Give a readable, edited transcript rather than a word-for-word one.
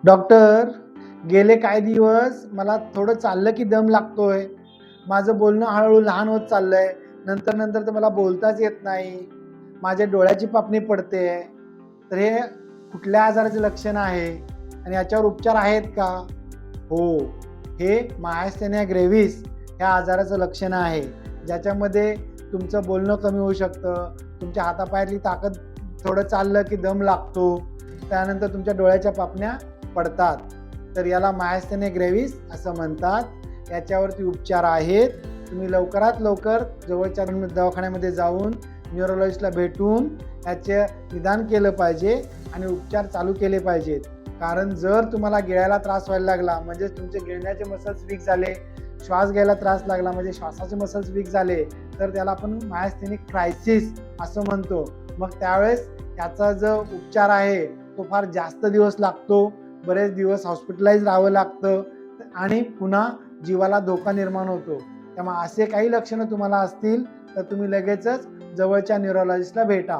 Doctor, गेले काही दिवस मला थोडं चाललं की दम लागतोय. माझं बोलणं हळू-हळू लहान होत चाललंय. नंतर तर मला बोलताच येत नाही. माझ्या डोळ्याची पापणी पडते. तर हे कुठल्या आजाराचे लक्षण आहे आणि याच्यावर उपचार आहेत का? हो, हे मायस्थेनिया ग्रेव्हिस ह्या आजाराचं लक्षण आहे. ज्याच्यामध्ये तुमचं बोलणं कमी होऊ शकतं. तुमच्या हातापायातली ताकद थोडं चाललं की दम लागतो. त्यानंतर तुमच्या डोळ्याच्या पापण्या पडतात. तर याला मायस्थेनिया ग्रेव्हिस असं म्हणतात. याच्यावरती उपचार आहेत. तुम्ही लवकरात लवकर जवळच्या दवाखान्यामध्ये जाऊन न्यूरोलॉजिस्टला भेटून याचे निदान केलं पाहिजे आणि उपचार चालू केले पाहिजेत. कारण जर तुम्हाला गिळायला त्रास व्हायला लागला म्हणजे तुमचे गिळण्याचे मसल्स वीक झाले, श्वास घ्यायला त्रास लागला म्हणजे श्वासाचे मसल्स वीक झाले, तर त्याला आपण मायस्थेनिक क्रायसिस असं म्हणतो. मग त्यावेळेस त्याचा जो उपचार आहे तो फार जास्त दिवस लागतो. बरेच दिवस हॉस्पिटलाइज राहावं लागतं आणि पुन्हा जीवाला धोका निर्माण होतो. त्यामुळे असे काही लक्षणं तुम्हाला असतील तर तुम्ही लगेचच जवळच्या न्यूरोलॉजिस्टला भेटा.